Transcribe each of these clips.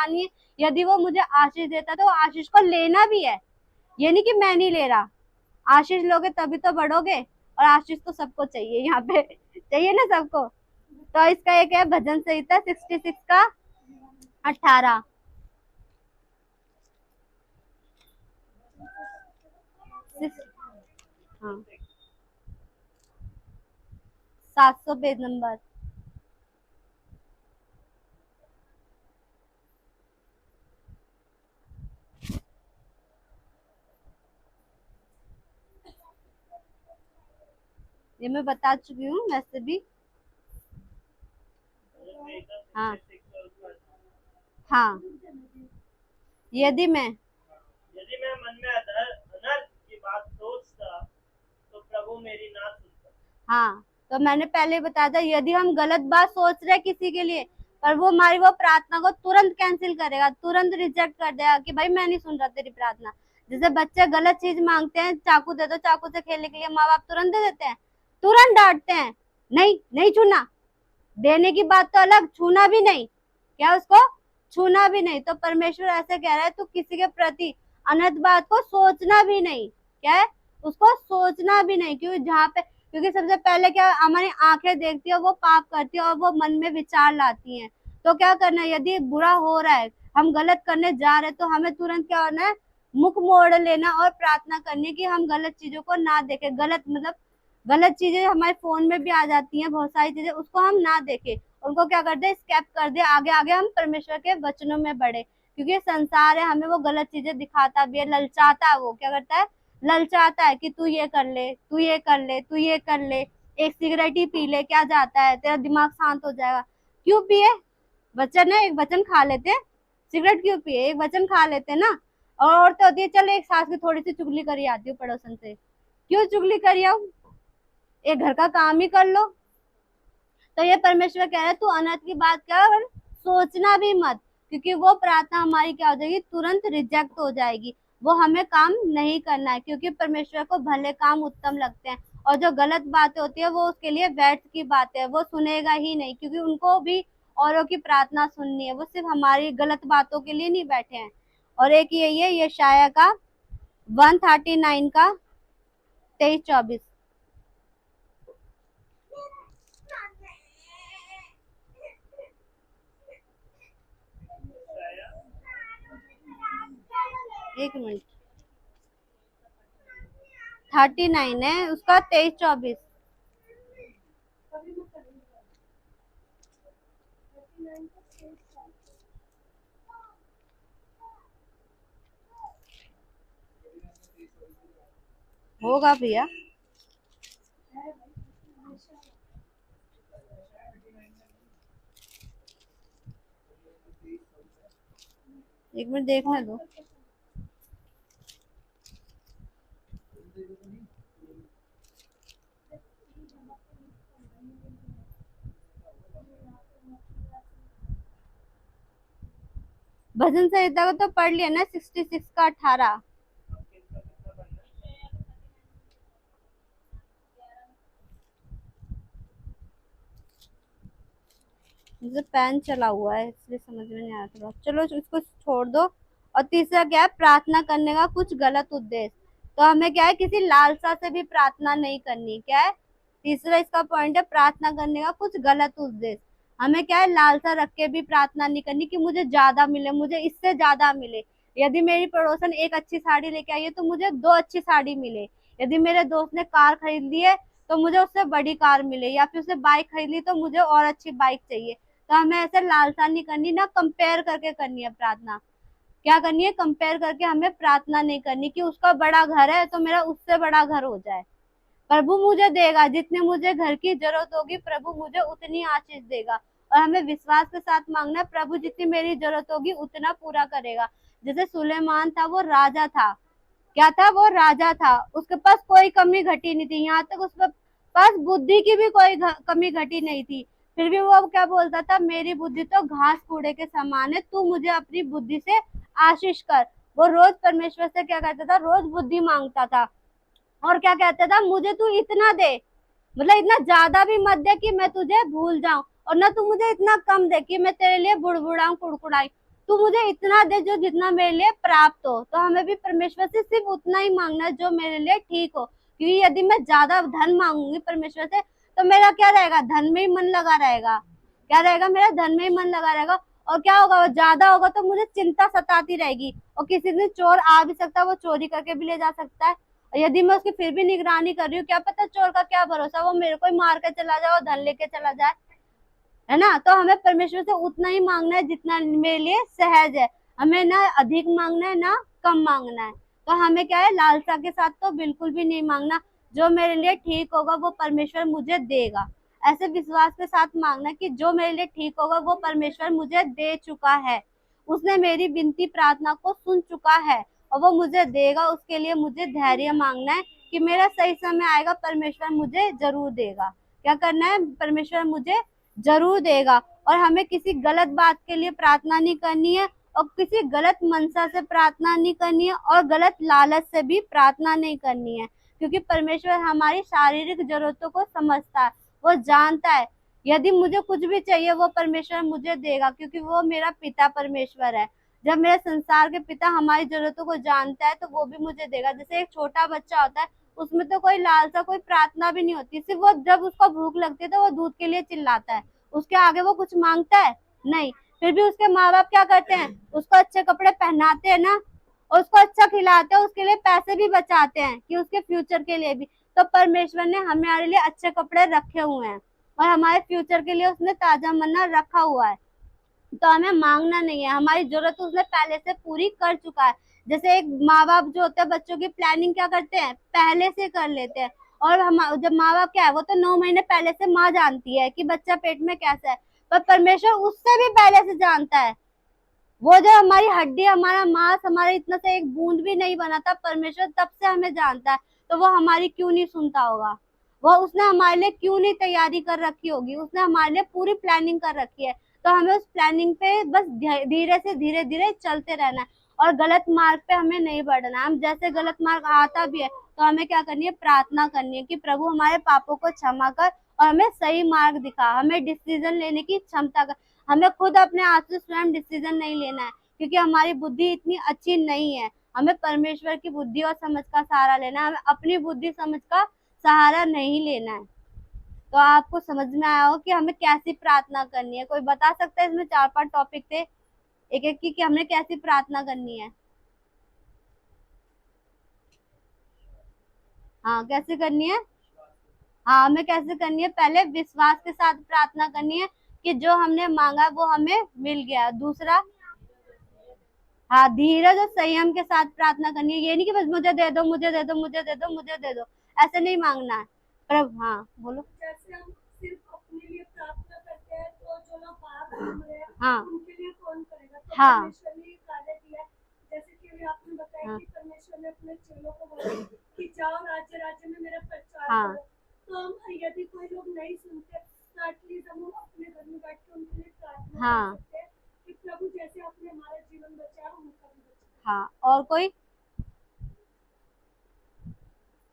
है। यदि वो मुझे आशीष देता तो आशीष को लेना भी है, ये नहीं कि मैं नहीं ले रहा। आशीष लोगे तभी तो बढ़ोगे, और आशीष तो सबको चाहिए यहाँ पे चाहिए ना सबको। तो इसका एक है भजन संहिता 66 का 18। हाँ 700 पेज नंबर। ये मैं बता चुकी हूँ वैसे भी। हाँ हाँ यदि मैं मन में अनर्थ की बात सोचता तो प्रभु मेरी ना सुनता। हाँ तो मैंने पहले बताया था, यदि हम गलत बात सोच रहे हैं किसी के लिए, पर वो हमारी वो प्रार्थना को तुरंत कैंसिल करेगा, तुरंत रिजेक्ट कर देगा कि भाई मैं नहीं सुन रहा तेरी प्रार्थना। जैसे बच्चे गलत चीज मांगते हैं, चाकू दे दो, चाकू से खेलने के लिए माँ बाप तुरंत दे देते हैं, तुरंत डांटते हैं, नहीं नहीं छूना। देने की बात तो अलग, छूना भी नहीं, क्या उसको छूना भी नहीं। तो परमेश्वर ऐसे कह रहा है, तू किसी के प्रति अनर्थ बात को सोचना भी नहीं, क्या है उसको सोचना भी नहीं। क्योंकि सबसे पहले क्या हमारी आंखें देखती है, वो पाप करती है और वो मन में विचार लाती हैं। तो क्या करना है, यदि बुरा हो रहा है, हम गलत करने जा रहे हैं, तो हमें तुरंत क्या होना है, मुख मोड़ लेना और प्रार्थना करनी कि हम गलत चीजों को ना देखें। गलत मतलब गलत चीजें हमारे फोन में भी आ जाती हैं, बहुत सारी चीजें, उसको हम ना देखें, उनको क्या कर दे, स्केप कर दे, आगे आगे हम परमेश्वर के वचनों में बढ़े। क्योंकि संसार है, हमें वो गलत चीजें दिखाता भी है, ललचाता है। वो क्या करता है, ललचाता है कि तू ये कर ले, तू ये कर ले, तू ये कर ले, एक सिगरेट ही पी ले, क्या जाता है, तेरा दिमाग शांत हो जाएगा। क्यों पिए, वचन है, एक वचन खा लेते, सिगरेट क्यों पिए, एक वचन खा लेते ना। और औरतें होती है, चल एक सास की थोड़ी सी चुगली करी आती हूँ पड़ोसन से, क्यों चुगली करी आऊं, एक घर का काम ही कर लो। तो ये परमेश्वर कह रहा है, तू अनर्थ की बात कर, सोचना भी मत, क्योंकि वो प्रार्थना हमारी क्या हो जाएगी, तुरंत रिजेक्ट हो जाएगी। वो हमें काम नहीं करना है, क्योंकि परमेश्वर को भले काम उत्तम लगते हैं, और जो गलत बातें होती है वो उसके लिए व्यर्थ की बातें है, वो सुनेगा ही नहीं, क्योंकि उनको भी औरों की प्रार्थना सुननी है, वो सिर्फ हमारी गलत बातों के लिए नहीं बैठे हैं। और एक यही है यशाया का 139 का 23-24। एक मिनट, 39 है उसका 23-24। होगा भैया, एक मिनट देखने दो। भजन संहिता को तो पढ़ लिया ना, 66 का 18। मुझे पेन चला हुआ है इसलिए समझ में नहीं आ रहा थोड़ा, चलो इसको छोड़ दो। और तीसरा क्या है, प्रार्थना करने का कुछ गलत उद्देश्य। तो हमें क्या है, किसी लालसा से भी प्रार्थना नहीं करनी, क्या है तीसरा इसका पॉइंट है, प्रार्थना करने का कुछ गलत उद्देश्य। हमें क्या है, लालसा रख के भी प्रार्थना नहीं करनी कि मुझे ज्यादा मिले, मुझे इससे ज्यादा मिले। यदि मेरी पड़ोसन एक अच्छी साड़ी लेके आई है तो मुझे 2 अच्छी साड़ी मिले। यदि मेरे दोस्त ने कार खरीद ली है तो मुझे उससे बड़ी कार मिले, या फिर उसने बाइक खरीद ली तो मुझे और अच्छी बाइक चाहिए। तो हमें ऐसे लालसा नहीं करनी, ना कंपेयर करके करनी है प्रार्थना। क्या करनी है, कंपेयर करके हमें प्रार्थना नहीं करनी कि उसका बड़ा घर है तो मेरा उससे बड़ा घर हो जाए। प्रभु मुझे देगा, जितने मुझे घर की जरूरत होगी प्रभु मुझे उतनी आशीष देगा। और हमें विश्वास के साथ मांगना है, प्रभु जितनी मेरी जरूरत होगी उतना पूरा करेगा। जैसे सुलेमान था, वो राजा था, क्या था, वो राजा था, उसके पास कोई कमी घटी नहीं थी, यहाँ तक उसके पास बुद्धि की भी कोई कमी घटी नहीं थी। फिर भी वो क्या बोलता था, मेरी बुद्धि तो घास कूड़े के समान है, तू मुझे अपनी बुद्धि से आशीष कर। वो रोज परमेश्वर से क्या करता था, रोज बुद्धि मांगता था। और क्या कहता था, मुझे तू इतना दे, मतलब इतना ज्यादा भी मत दे कि मैं तुझे भूल जाऊं, और ना तू मुझे इतना कम दे कि मैं तेरे लिए बुड़बुड़ाऊं, कुड़कुड़ाई। तू मुझे इतना दे जो जितना मेरे लिए प्राप्त हो। तो हमें भी परमेश्वर से सिर्फ उतना ही मांगना है जो मेरे लिए ठीक हो, क्योंकि यदि मैं ज्यादा धन मांगूंगी परमेश्वर से तो मेरा क्या रहेगा, धन में ही मन लगा रहेगा। क्या रहेगा, मेरा धन में ही मन लगा रहेगा। और क्या होगा, वो ज्यादा होगा तो मुझे चिंता सताती रहेगी, और किसी दिन चोर आ भी सकता है, वो चोरी करके भी ले जा सकता है। और यदि मैं उसकी फिर भी निगरानी कर रही हूँ, क्या पता चोर का क्या भरोसा, वो मेरे को ही मार के चला जाए और धन लेके चला जाए, है ना। तो हमें परमेश्वर से उतना ही मांगना है जितना मेरे लिए सहज है। हमें ना अधिक मांगना है ना कम मांगना है। तो हमें क्या है, लालसा के साथ तो बिल्कुल भी नहीं मांगना। जो मेरे लिए ठीक होगा वो परमेश्वर मुझे देगा। ऐसे विश्वास के साथ मांगना कि जो मेरे लिए ठीक होगा वो परमेश्वर मुझे दे चुका है। उसने मेरी विनती प्रार्थना को सुन चुका है और वो मुझे देगा। उसके लिए मुझे धैर्य मांगना है कि मेरा सही समय आएगा, परमेश्वर मुझे जरूर देगा। क्या करना है, परमेश्वर मुझे जरूर देगा। और हमें किसी गलत बात के लिए प्रार्थना नहीं करनी है, और किसी गलत मनसा से प्रार्थना नहीं करनी है, और गलत लालच से भी प्रार्थना नहीं करनी है, क्योंकि परमेश्वर हमारी शारीरिक जरूरतों को समझता है, वो जानता है। यदि मुझे कुछ भी चाहिए वो परमेश्वर मुझे देगा, क्योंकि वो मेरा पिता परमेश्वर है। जब मेरे संसार के पिता हमारी जरूरतों को जानता है तो वो भी मुझे देगा। जैसे एक छोटा बच्चा होता है, उसमें तो कोई लालसा कोई प्रार्थना भी नहीं होती, सिर्फ वो जब उसको भूख लगती है तो वो दूध के लिए चिल्लाता है, उसके आगे वो कुछ मांगता है नहीं। फिर भी उसके माँ बाप क्या करते हैं, उसको अच्छे कपड़े पहनाते हैं ना, और उसको अच्छा खिलाते हैं, उसके लिए पैसे भी बचाते हैं कि उसके फ्यूचर के लिए भी। तो परमेश्वर ने हमारे लिए अच्छे कपड़े रखे हुए हैं, और हमारे फ्यूचर के लिए उसने ताजा मन्ना रखा हुआ है। तो हमें मांगना नहीं है, हमारी जरूरत उसने पहले से पूरी कर चुका है। जैसे एक माँ बाप जो होते हैं बच्चों की प्लानिंग क्या करते हैं, पहले से कर लेते हैं। और हम जब माँ बाप क्या है, वो तो 9 महीने पहले से माँ जानती है कि बच्चा पेट में कैसा है, पर परमेश्वर उससे भी पहले से जानता है। वो जो हमारी हड्डी, हमारा मांस, हमारे इतना से एक बूंद भी नहीं बना था, परमेश्वर तब से हमें जानता है। तो वो हमारी क्यों नहीं सुनता होगा, वो उसने हमारे लिए क्यों नहीं तैयारी कर रखी होगी, उसने हमारे लिए पूरी प्लानिंग कर रखी है। तो हमें उस प्लानिंग पे बस धीरे से धीरे धीरे चलते रहना है, और गलत मार्ग पे हमें नहीं बढ़ना। हम जैसे गलत मार्ग आता भी है तो हमें क्या करनी है, प्रार्थना करनी है कि प्रभु हमारे पापों को क्षमा कर और हमें सही मार्ग दिखा, हमें डिसीजन लेने की क्षमता कर। हमें खुद अपने हाथ से स्वयं डिसीजन नहीं लेना है, क्योंकि हमारी बुद्धि इतनी अच्छी नहीं है। हमें परमेश्वर की बुद्धि और समझ का सहारा लेना है, हमें अपनी बुद्धि समझ का सहारा नहीं लेना है। तो आपको समझ में आया हो कि हमें कैसी प्रार्थना करनी है। कोई बता सकता है, इसमें 4-5 टॉपिक थे एक एक की कि हमने कैसी प्रार्थना करनी है। हाँ, कैसे करनी है। हाँ, हमें कैसे करनी है, पहले विश्वास के साथ प्रार्थना करनी है कि जो हमने मांगा वो हमें मिल गया। दूसरा, हाँ, धीरज और संयम के साथ प्रार्थना करनी है। ये नहीं कि बस मुझे दे दो, मुझे दे दो, मुझे दे दो, मुझे दे दो, ऐसे नहीं मांगना है। प्रभु, हाँ बोलो। जैसे हम सिर्फ अपने लिए प्रार्थना करते हैं तो जो लोग बाहर घूम रहे हैं हाँ उनके लिए कौन करेगा। तो हाँ परमेश्वर ने ये कार्य दिया है। जैसे कि अभी आपने बताया हाँ कि परमेश्वर ने अपने चेलों को बोला कि जाओ राज्य राज्य में मेरा प्रचार हाँ करो। तो हम यदि कोई लोग नहीं सुनते तो एटलीस्ट हम अपने घर में बैठ के उनके लिए प्रार्थना हाँ कर सकते हैं कि प्रभु जैसे आपने हमारा जीवन बचाया उनका भी बचाया। हाँ, और कोई।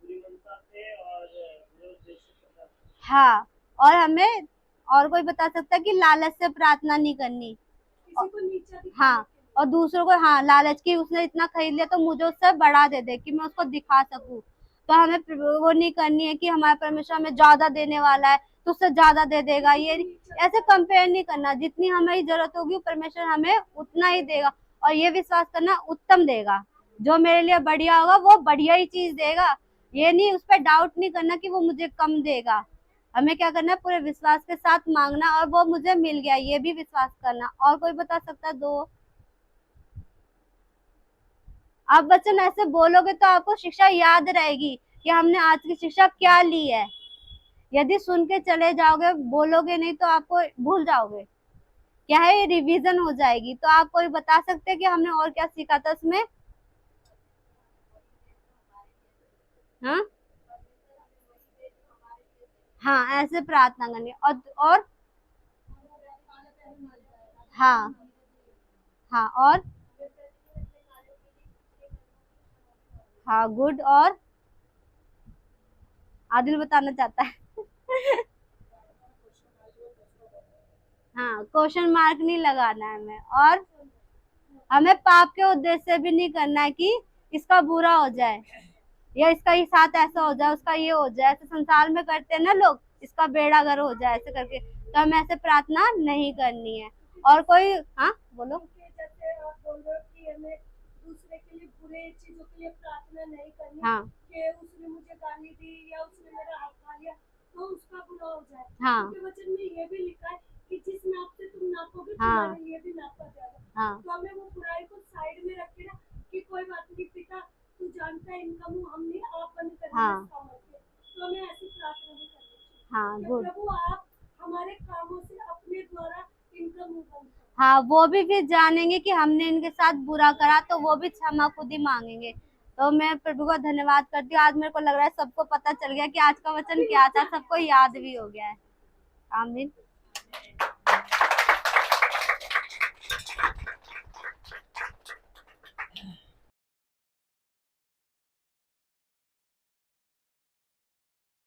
पूरी मनसा से और जो उद्देश्य के साथ। हाँ, और हमें और कोई बता सकता है कि लालच से प्रार्थना नहीं करनी। किसी को नीचा दिखाने हाँ, के लिए। और दूसरों को, हाँ, लालच की उसने इतना खरीद लिया तो मुझे उससे बढ़ा दे दे कि मैं उसको दिखा सकूं। तो हमें वो नहीं करनी है कि हमारा परमेश्वर हमें ज्यादा देने वाला है तो उससे ज्यादा दे देगा, ये ऐसे कंपेयर नहीं करना। जितनी हमें जरूरत होगी परमेश्वर हमें उतना ही देगा, और ये विश्वास करना उत्तम देगा। जो मेरे लिए बढ़िया होगा वो बढ़िया ही चीज देगा। ये नहीं, उस पर डाउट नहीं करना कि वो मुझे कम देगा। हमें क्या करना है, पूरे विश्वास के साथ मांगना, और वो मुझे मिल गया ये भी विश्वास करना। और कोई बता सकता है, दो। आप बच्चन ऐसे बोलोगे तो आपको शिक्षा याद रहेगी कि हमने आज की शिक्षा क्या ली है। यदि सुन के चले जाओगे, बोलोगे नहीं तो आपको भूल जाओगे। क्या है, ये रिवीजन हो जाएगी। तो आप कोई बता सकते हैं कि हमने और क्या सीखा था इसमें। हाँ हाँ, ऐसे प्रार्थना करनी है। और हाँ हाँ, और हाँ, गुड। और आदिल बताना चाहता है। हाँ, क्वेश्चन मार्क नहीं लगाना है हमें। और हमें पाप के उद्देश्य से भी नहीं करना है कि इसका बुरा हो जाए या इसका ही साथ ऐसा हो जाए, उसका ये हो जाए। ऐसे संसार में करते हैं ना लोग, इसका बेड़ा गर्क हो जाए ऐसे करके, तो हमें ऐसे प्रार्थना नहीं करनी है। और कोई, हाँ बोलो। क्योंकि जैसे आप बोल रहे हो कि हमें दूसरे के लिए बुरे चीजों के लिए प्रार्थना नहीं करनी, हाँ कि उसने मुझे गाली दी या उसने मेरा हाथ खा लिया तो उसका बुरा हो जाए। हाँ क्योंकि वचन में ये भी लिखा है कि जिस नाप से तुम नापोगे हाँ तुम्हारे लिए भी नापा जाएगा। हाँ तो हमें वो बुराई को साइड में रख के ना, कि कोई बात नहीं पिता, तू जानता है इनका मुंह हमने आप बंद करने हाँ में समर्थ है। तो हमें ऐसी प्रार्थना भी करनी चाहिए हाँ, कि गुड। प्रभु आप हमारे कामों से अपने द्वारा इनका मुंह बंद करो। हाँ, वो भी फिर जानेंगे कि हमने इनके साथ बुरा करा, तो वो भी क्षमा खुद ही मांगेंगे। तो मैं प्रभु का धन्यवाद करती हूँ। आज मेरे को लग रहा है सबको पता चल गया कि आज का वचन क्या था, सबको याद भी हो गया है। आमीन।